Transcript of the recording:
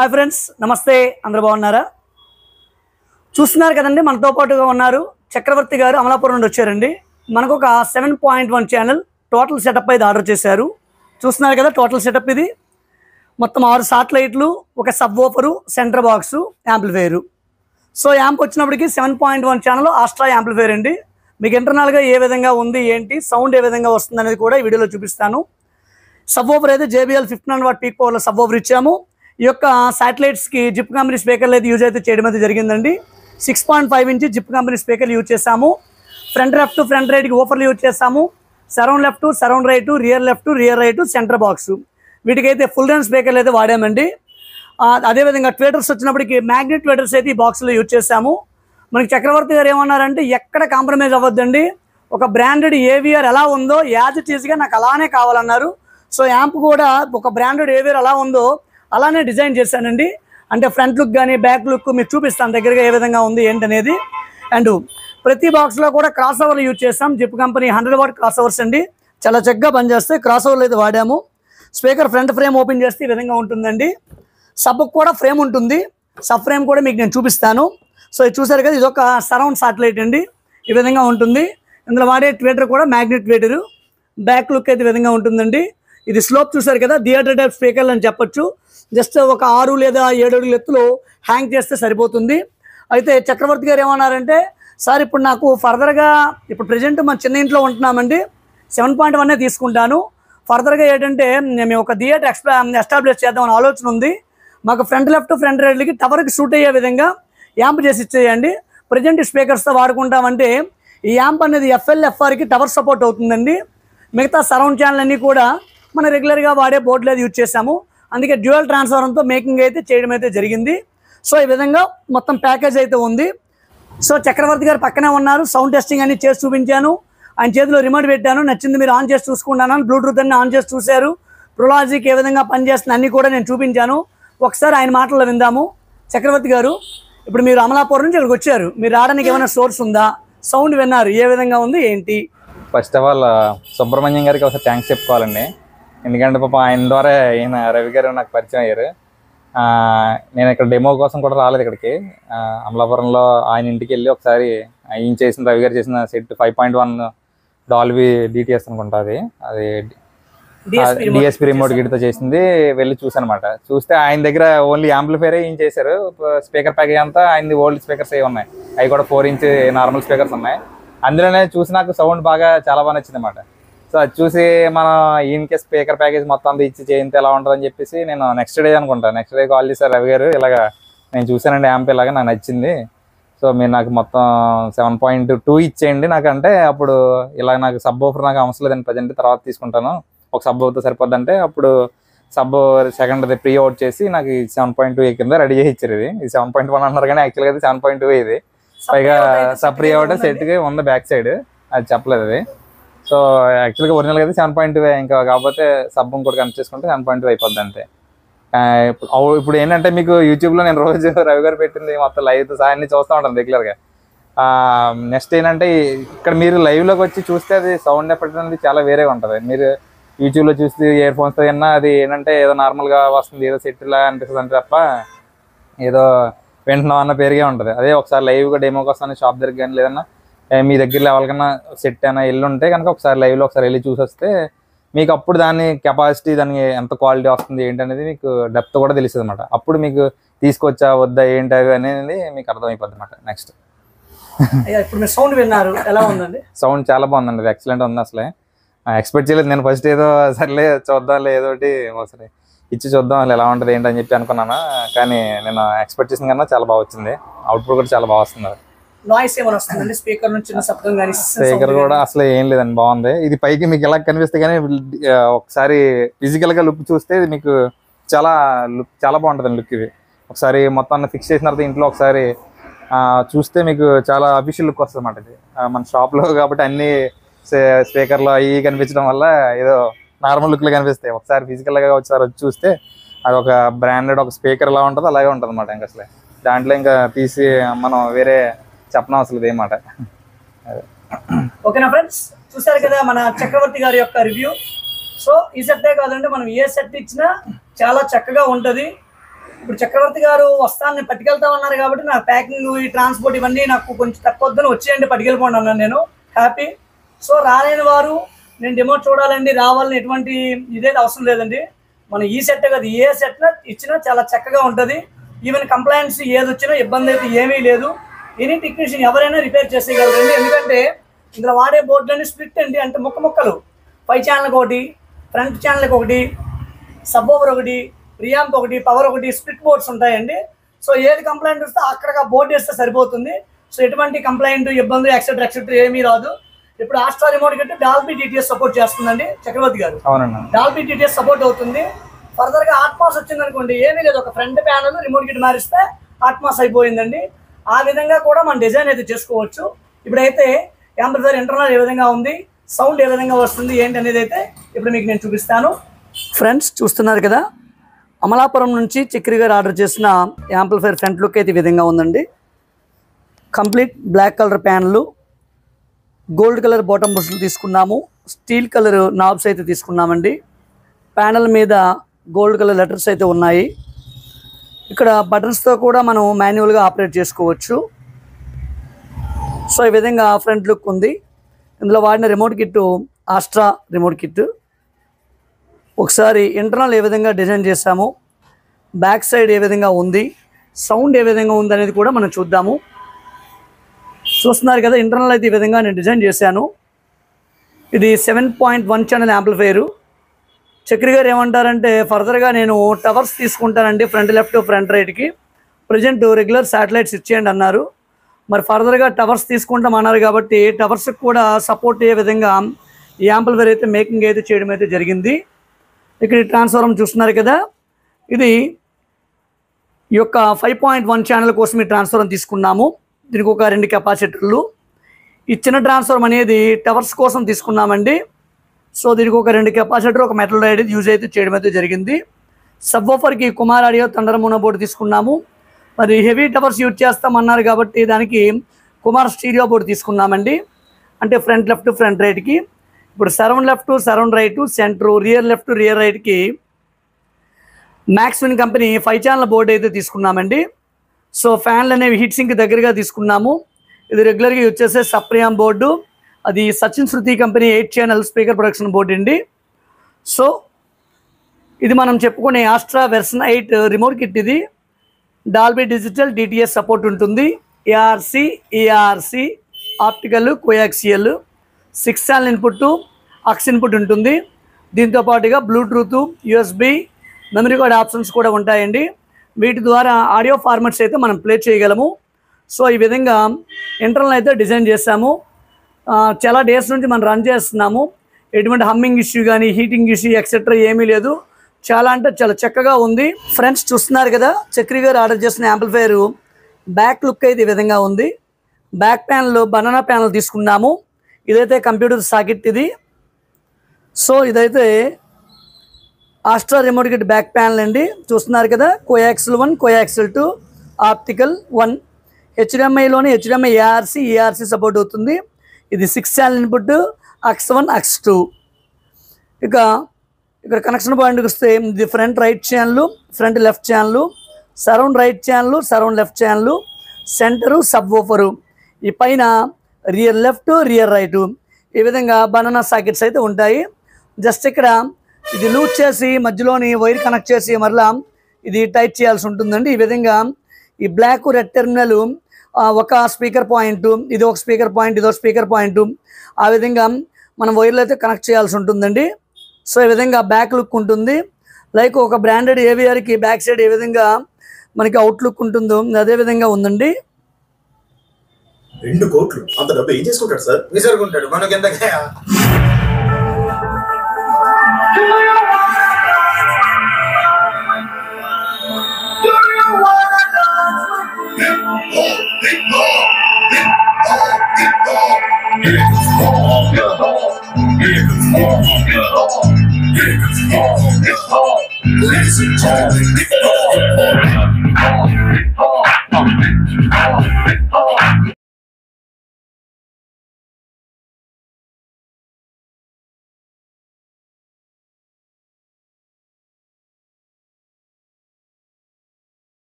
Hi friends, నమస్తే. అందరూ బాగున్నారా? చూస్తున్నారు కదండి, మనతో పాటుగా ఉన్నారు చక్రవర్తి గారు. అమలాపురం నుండి వచ్చారండి. మనకు ఒక 7.1 ఛానల్ టోటల్ సెటప్ అయితే ఆర్డర్ చేశారు. చూస్తున్నారు కదా టోటల్ సెటప్. ఇది మొత్తం 6 సాటిలైట్లు, ఒక sub woofer, centre box, amplifier. So amp వచ్చినప్పటికి 7.1 ఛానల్ ఆస్ట్రా యాంప్లిఫైర్ అండి. మీకు ఇంటర్నల్గా ఏ విధంగా ఉంది, ఏంటి సౌండ్ ఏ విధంగా వస్తుంది అనేది కూడా ఈ వీడియోలో చూపిస్తాను. సబ్ వూఫర్ అయితే JBL 1500 వాట్ పీక్ పవర్లో సబ్ వూఫర్ ఇచ్చాము. ఈ యొక్క శాటిలైట్స్కి జిప్ కంపెనీ స్పీకర్లు అయితే యూజ్ అయితే చేయడం అయితే జరిగిందండి. 6.5 ఇంచ్ జిప్ కంపెనీ స్పీకర్లు యూజ్ చేసాము. ఫ్రంట్ లెఫ్ట్, ఫ్రంట్ రైట్కి ఓఫర్లు యూజ్ చేసాము. Surround left, surround right, rear left, rear right, centre box, వీటికైతే ఫుల్ రేంజ్ స్పీకర్లు అయితే వాడామండి. అదేవిధంగా ట్వేటర్స్ వచ్చినప్పటికి మ్యాగ్నెట్ ట్వేటర్స్ అయితే ఈ బాక్స్లో యూజ్ చేసాము. మనకి చక్రవర్తి గారు ఏమన్నారంటే ఎక్కడ కాంప్రమైజ్ అవ్వద్దండి, ఒక బ్రాండెడ్ AVR ఎలా ఉందో యాజ్ ఇట్ ఈజ్గా నాకు అలానే కావాలన్నారు. సో యాంప్ కూడా ఒక బ్రాండెడ్ AVR ఎలా ఉందో అలానే డిజైన్ చేశానండి. అంటే ఫ్రంట్ లుక్ కానీ బ్యాక్ లుక్ మీకు చూపిస్తాను దగ్గరగా ఏ విధంగా ఉంది ఏంటనేది. అండ్ ప్రతి బాక్స్లో కూడా క్రాస్ ఓవర్లు యూజ్ చేస్తాం. Zip company 100 what cross overs అండి, చాలా చక్కగా పనిచేస్తాయి. క్రాస్ ఓవర్లు అయితే వాడాము. స్పీకర్ ఫ్రంట్ ఫ్రేమ్ ఓపెన్ చేస్తే ఈ విధంగా ఉంటుందండి. సబ్కు కూడా ఫ్రేమ్ ఉంటుంది. సబ్ ఫ్రేమ్ కూడా మీకు నేను చూపిస్తాను. సో ఇది చూసారు కదా, ఇది ఒక సరౌండ్ సాటిలైట్ అండి. ఈ విధంగా ఉంటుంది. ఇందులో వాడే ట్వేటర్ కూడా మ్యాగ్నెట్ ట్వేటరు. బ్యాక్ లుక్ అయితే ఈ విధంగా ఉంటుందండి. ఇది స్లోప్ చూసారు కదా, థియేటర్ టైప్ స్పీకర్లు అని చెప్పొచ్చు. జస్ట్ ఒక 6 లేదా 7 అడుగుల ఎత్తులో హ్యాంగ్ చేస్తే సరిపోతుంది. అయితే చక్రవర్తి గారు ఏమన్నారంటే, సార్ ఇప్పుడు నాకు ఫర్దర్గా ఇప్పుడు ప్రజెంట్ మన చిన్న ఇంట్లో ఉంటున్నామండి, 7.1 తీసుకుంటాను. ఫర్దర్గా ఏంటంటే మేము ఒక థియేటర్ ఎస్టాబ్లిష్ చేద్దామని ఆలోచన ఉంది. మాకు ఫ్రంట్ లెఫ్ట్, ఫ్రంట్ రైట్లకి టవర్కి షూట్ అయ్యే విధంగా యాంప్ చేసి ఇచ్చేయండి. ప్రజెంట్ స్పీకర్స్తో వాడుకుంటామంటే ఈ యాంప్ అనేది FL, FRకి టవర్ సపోర్ట్ అవుతుందండి. మిగతా సరౌండ్ ఛానల్ అన్నీ కూడా మనం రెగ్యులర్గా వాడే బోర్డులో యూజ్ చేసాము. అందుకే డ్యూయల్ ట్రాన్స్ఫార్మర్తో మేకింగ్ అయితే చేయడం అయితే జరిగింది. సో ఈ విధంగా మొత్తం ప్యాకేజ్ అయితే ఉంది. సో చక్రవర్తి గారు పక్కనే ఉన్నారు. సౌండ్ టెస్టింగ్ అన్ని చేసి చూపించాను. ఆయన చేతిలో రిమోట్ పెట్టాను, నచ్చింది మీరు ఆన్ చేసి చూసుకున్నాను. బ్లూటూత్ అన్ని ఆన్ చేసి చూశారు. ప్రొలాజిక్ ఏ విధంగా పనిచేస్తుంది అన్నీ కూడా నేను చూపించాను. ఒకసారి ఆయన మాటల్లో విందాము. చక్రవర్తి గారు, ఇప్పుడు మీరు అమలాపురం నుంచి ఇక్కడికి వచ్చారు. మీరు రావడానికి ఏమైనా సోర్స్ ఉందా? సౌండ్ విన్నారు, ఏ విధంగా ఉంది ఏంటి? ఫస్ట్ ఆఫ్ ఆల్ సుబ్రహ్మణ్యం గారికి ఒకసారి థ్యాంక్స్ చెప్పుకోవాలండి. ఎందుకంటే పాప ఆయన ద్వారా ఈయన రవి గారు నాకు పరిచయం అయ్యారు. నేను ఇక్కడ డెమో కోసం కూడా రాలేదు ఇక్కడికి. అమలాపురంలో ఆయన ఇంటికి వెళ్ళి ఒకసారి ఈయన చేసిన రవి గారు చేసిన సెట్ 5.1 డాల్బీ DTS అనుకుంటా, అది DSP రిమోట్ గిట్తో చేసింది. వెళ్ళి చూసాను అనమాట. చూస్తే ఆయన దగ్గర ఓన్లీ యాంప్లిఫైర్ ఈయన చేశారు. స్పీకర్ ప్యాకేజ్ అంతా ఆయనది ఓల్డ్ స్పీకర్స్ ఏ ఉన్నాయి. అవి కూడా 4 ఇంచ్ నార్మల్ స్పీకర్స్ ఉన్నాయి. అందులోనే చూసి నాకు సౌండ్ చాలా బాగా నచ్చింది అనమాట. సో అది చూసి మనం ఈయనకే స్పీకర్ ప్యాకేజ్ మొత్తం అంతా ఇచ్చి చేయింతే ఎలా ఉంటుందని చెప్పేసి నేను నెక్స్ట్ డే కాల్ చేశారు రవి గారు. ఇలాగా నేను చూసానండి యాంప్, ఇలాగా నాకు నచ్చింది. సో మీరు నాకు మొత్తం 7.2 ఇచ్చేయండి నాకంటే, అప్పుడు ఇలా నాకు సబ్ వూఫర్ నాకు అవసరం లేదండి ప్రజెంట్, తర్వాత తీసుకుంటాను, ఒక సబ్ వూఫర్తో సరిపోద్ది అంటే అప్పుడు సబ్ సెకండ్ ప్రీ అవుట్ చేసి నాకు 7.2 కింద రెడీ చేసి ఇచ్చారు. ఇది 7.1 అన్నారు కానీ యాక్చువల్గా అయితే 7.2 ఇది. పైగా సబ్ ప్రీ అవుట్ సెట్కి ఉంది బ్యాక్ సైడ్, అది చెప్పలేదు అది. సో యాక్చువల్గా ఒరిజినల్గా అయితే 7.2 ఇంకా, కాకపోతే సబ్ ఇంకోటి కనెక్ట్ చేసుకుంటే 7.2 అయిపోద్ది అంతే. ఇప్పుడు ఏంటంటే మీకు యూట్యూబ్లో నేను రోజు రవి గారు పెట్టింది మొత్తం లైవ్ సాయాన్ని చూస్తూ ఉంటాను రెగ్యులర్గా. నెక్స్ట్ ఏంటంటే ఇక్కడ మీరు లైవ్లోకి వచ్చి చూస్తే అది సౌండ్ ఎఫెక్ట్ అనేది చాలా వేరేగా ఉంటుంది. మీరు యూట్యూబ్లో చూసి ఇయర్ ఫోన్స్తో విన్నా అది ఏంటంటే ఏదో నార్మల్గా వస్తుంది, ఏదో సెట్లా అనిపిస్తుంది అంటే తప్ప ఏదో వింటున్నాం అన్న పేరుగా ఉంటుంది. అదే ఒకసారి లైవ్గా డెమో కోసం షాప్ దగ్గర కానీ లేదన్నా మీ దగ్గర ఎవరికైనా సెట్ అయినా వెళ్ళి ఉంటే కనుక ఒకసారి లైవ్లో ఒకసారి వెళ్ళి చూసి వస్తే మీకు అప్పుడు దాని కెపాసిటీ, దానికి ఎంత క్వాలిటీ వస్తుంది ఏంటనేది మీకు డెప్త్ కూడా తెలుస్తుంది అనమాట. అప్పుడు మీకు తీసుకొచ్చా వద్దా ఏంటి అనేది మీకు అర్థమైపోద్ది అనమాట. నెక్స్ట్ ఇప్పుడు మీరు సౌండ్ విన్నారు, ఎలా ఉందండి? సౌండ్ చాలా బాగుందండి, ఎక్సలెంట్ ఉంది. అసలే ఎక్స్పెక్ట్ చేయలేదు నేను. ఫస్ట్ ఏదో సర్లే చూద్దాంలే ఏదోటి ఒకసారి ఇచ్చి చూద్దాం అసలు ఎలా ఉంటుంది ఏంటని చెప్పి అనుకున్నాను. కానీ నేను ఎక్స్పెక్ట్ చేసిన కన్నా చాలా బాగా వచ్చింది. అవుట్పుట్ కూడా చాలా బాగా వస్తుంది. నాయిస్ ఏమైనా వస్తుందండి స్పీకర్ నుంచి? శబ్దం కానీ స్పీకర్ కూడా అసలు ఏం లేదండి, బాగుంది. ఇది పైకి మీకు ఎలా కనిపిస్తే కానీ ఒకసారి ఫిజికల్గా లుక్ చూస్తే మీకు చాలా బాగుంటుంది లుక్. ఇది ఒకసారి మొత్తాన్ని ఫిక్స్ చేసిన తర్వాత ఇంట్లో ఒకసారి చూస్తే మీకు చాలా అఫీషియల్ లుక్ వస్తుంది అన్నమాట. ఇది మన షాప్లో కాబట్టి అన్ని స్పీకర్లో అవి కనిపించడం వల్ల ఏదో నార్మల్ లుక్లో కనిపిస్తాయి. ఒకసారి ఫిజికల్గా ఒకసారి వచ్చి చూస్తే అది ఒక బ్రాండెడ్ ఒక స్పీకర్ ఎలా ఉంటుందో అలాగే ఉంటుంది అన్నమాట. ఇంకా అసలే దాంట్లో ఇంకా తీసి మనం వేరే చెప్పడం అసలు ఇదేమాట. ఓకేనా ఫ్రెండ్స్, చూసారు కదా మన చక్రవర్తి గారి యొక్క రివ్యూ. సో ఈ సెట్టే కాదంటే మనం ఏ సెట్ ఇచ్చినా చాలా చక్కగా ఉంటుంది. ఇప్పుడు చక్రవర్తి గారు వస్తాను పట్టుకెళ్తా ఉన్నారు కాబట్టి నా ప్యాకింగ్ ఈ ట్రాన్స్పోర్ట్ ఇవన్నీ నాకు కొంచెం తక్కువద్దని వచ్చేయండి పట్టుకెళ్ళిపోండి అన్నాను నేను. హ్యాపీ. సో రాలేని వారు నేను డెమో చూడాలండి రావాలని ఎటువంటి ఇదే అవసరం లేదండి. మన ఈ సెట్ కదా ఏ సెట్ ఇచ్చినా చాలా చక్కగా ఉంటుంది. ఈవెన్ కంప్లైంట్స్ ఏది వచ్చినా ఇబ్బంది అయితే ఏమీ లేదు. ఎనీ టెక్నీషియన్ ఎవరైనా రిపేర్ చేసేయగలరండి. ఎందుకంటే ఇందులో వాడే బోర్డులన్నీ స్ప్లిట్ అండి, అంటే ముక్కలు 5 ఛానల్కి ఒకటి, ఫ్రంట్ ఛానల్కి ఒకటి, సబ్ ఓవర్ ఒకటి, రియాంప్ ఒకటి, పవర్ ఒకటి, స్ప్లిట్ బోర్డ్స్ ఉంటాయండి. సో ఏది కంప్లైంట్ వస్తే అక్కడ బోర్డు వేస్తే సరిపోతుంది. సో ఎటువంటి కంప్లైంట్ ఇబ్బంది ఎక్సెట్రా ఏమీ రాదు. ఇప్పుడు ఆస్ట్రా రిమోట్ కంటే డాల్బీ డిటిఎస్ సపోర్ట్ చేస్తుందండి చక్రవర్తి గారు. డాల్బీ డిటిఎస్ సపోర్ట్ అవుతుంది. ఫర్దర్గా ఆట్మాస్ వచ్చింది అనుకోండి ఏమీ లేదు, ఒక ఫ్రంట్ ప్యానల్ రిమోట్ కిట్ మారిస్తే ఆట్మాస్ అయిపోయిందండి. ఆ విధంగా కూడా మనం డిజైన్ అయితే చేసుకోవచ్చు. ఇప్పుడైతే యాంప్లిఫైయర్ ఇంటర్నల్ ఏ విధంగా ఉంది, సౌండ్ ఏ విధంగా వస్తుంది ఏంటి అనేది అయితే ఇప్పుడు మీకు నేను చూపిస్తాను. ఫ్రెండ్స్ చూస్తున్నారు కదా, అమలాపురం నుంచి చక్రి గారు ఆర్డర్ చేసిన యాంప్లిఫైయర్ ఫ్రంట్ లుక్ అయితే ఈ విధంగా ఉందండి. Complete black colour panel, gold colour bottom బుషలు తీసుకున్నాము, స్టీల్ కలర్ నాబ్స్ అయితే తీసుకున్నామండి. ప్యానల్ మీద గోల్డ్ కలర్ లెటర్స్ అయితే ఉన్నాయి. ఇక్కడ బటన్స్తో కూడా మనం మాన్యువల్గా ఆపరేట్ చేసుకోవచ్చు. సో ఈ విధంగా ఫ్రంట్ లుక్ ఉంది. ఇందులో వాడిన రిమోట్ కిట్ ఆస్ట్రా రిమోట్ కిట్. ఒకసారి ఇంటర్నల్ ఏ విధంగా డిజైన్ చేసాము, బ్యాక్ సైడ్ ఏ విధంగా ఉంది, సౌండ్ ఏ విధంగా ఉంది అనేది కూడా మనం చూద్దాము. చూస్తున్నారు కదా, ఇంటర్నల్ అయితే ఈ విధంగా నేను డిజైన్ చేశాను. ఇది 7.1 ఛానల్ యాంప్లిఫైయరు. చక్రి గారు ఏమంటారంటే ఫర్దర్గా నేను టవర్స్ తీసుకుంటానండి ఫ్రంట్ లెఫ్ట్ ఫ్రంట్ రైట్కి, ప్రజెంట్ రెగ్యులర్ శాటిలైట్స్ ఇచ్చేయండి అన్నారు. మరి ఫర్దర్గా టవర్స్ తీసుకుంటామన్నారు కాబట్టి టవర్స్కి కూడా సపోర్ట్ అయ్యే విధంగా ఈ యాంప్లిఫైయర్ అయితే మేకింగ్ అయితే చేయడం అయితే జరిగింది. ఇక్కడ ఈ ట్రాన్స్ఫార్మర్ చూస్తున్నారు కదా, ఇది ఈ యొక్క 5.1 ఛానల్ కోసం ఈ ట్రాన్స్ఫార్మర్ తీసుకున్నాము. దీనికి ఒక 2 కెపాసిటర్లు. ఈ చిన్న ట్రాన్స్ఫార్మర్ అనేది టవర్స్ కోసం తీసుకున్నామండి. సో దీనికి ఒక 2 కెపాసిటర్, ఒక మెటల్ రైడ్ యూజ్ అయితే చేయడం అయితే జరిగింది. సబ్ ఓఫర్కి Kumar audio thunder mono board తీసుకున్నాము. మరి హెవీ టవర్స్ యూజ్ చేస్తామన్నారు కాబట్టి దానికి కుమార్ స్టీరియో బోర్డు తీసుకున్నామండి, అంటే ఫ్రంట్ లెఫ్ట్ ఫ్రంట్ రైట్కి. ఇప్పుడు surround left surround right centre, rear left rear రైట్కి మ్యాక్స్విన్ కంపెనీ 5 ఛానల్ బోర్డు అయితే తీసుకున్నామండి. సో ఫ్యాన్లు అనేవి హీట్ సింక్ దగ్గరగా తీసుకున్నాము. ఇది రెగ్యులర్గా యూజ్ చేసే సప్రియామ్ బోర్డు, అది Sachin Shruti company 8 channel speaker production board అండి. సో ఇది మనం చెప్పుకునే ఆస్ట్రా వెర్షన్ 8 రిమోట్ కిట్. ఇది డాల్బీ డిజిటల్ డిటిఎస్ సపోర్ట్ ఉంటుంది. ARC ERC optical coaxial 6 channel input aux input ఉంటుంది. దీంతో పాటుగా Bluetooth USB memory card options కూడా ఉంటాయండి. వీటి ద్వారా ఆడియో ఫార్మాట్స్ అయితే మనం ప్లే చేయగలము. సో ఈ విధంగా ఇంటర్నల్ అయితే డిజైన్ చేస్తాము. చాలా డేస్ నుంచి మనం రన్ చేస్తున్నాము. ఎటువంటి హమ్మింగ్ ఇష్యూ కానీ హీటింగ్ ఇష్యూ ఎక్సెట్రా ఏమీ లేదు. చాలా అంటే చాలా చక్కగా ఉంది. ఫ్రెండ్స్ చూస్తున్నారు కదా, చక్రి గారు ఆర్డర్ చేసిన యాంప్లిఫైయర్ బ్యాక్ లుక్ అయితే ఈ విధంగా ఉంది. బ్యాక్ ప్యానల్ బనానా ప్యానల్ తీసుకున్నాము. ఇదైతే కంప్యూటర్ సాకెట్ ఇది. సో ఇదైతే Astra remote kit back panel అండి. చూస్తున్నారు కదా, కోయాక్సిల్ 1 కోయాక్సిల్ 2 ఆప్టికల్ 1 హెచ్డిఎంఐలోని హెచ్డిఎంఐ ఏఆర్సి సపోర్ట్ అవుతుంది. ఇది 6 ఛానల్ ఇన్పుట్ అక్స్ 1 అక్స్ 2. ఇక ఇక్కడ కనెక్షన్ పాయింట్కి వస్తే ఇది front right channel, front left channel, surround right channel, surround left channel, centre sub woofer, ఈ పైన రియర్ లెఫ్ట్ రియర్ రైట్, ఈ విధంగా బనానా సాకెట్స్ అయితే ఉంటాయి. జస్ట్ ఇక్కడ ఇది లూజ్ చేసి మధ్యలోని వైర్ కనెక్ట్ చేసి మరలా ఇది టైట్ చేయాల్సి ఉంటుందండి. ఈ విధంగా ఈ బ్లాక్ రెడ్ టెర్మినల్ ఒక స్పీకర్ పాయింట్, ఇది ఒక స్పీకర్ పాయింట్, ఇది ఒక స్పీకర్ పాయింట్, ఆ విధంగా మనం వైర్లు అయితే కనెక్ట్ చేయాల్సి ఉంటుందండి. సో ఈ విధంగా బ్యాక్ లుక్ ఉంటుంది. లైక్ ఒక బ్రాండెడ్ ఏవిఆర్కి బ్యాక్ సైడ్ ఏ విధంగా మనకి అవుట్ లుక్ ఉంటుందో అదే విధంగా ఉందండి. 2 కోట్లు అంత డబ్బు ఏం చేసుకుంటాడు సార్? విసరుకుంటాడు. మనకి ఎంత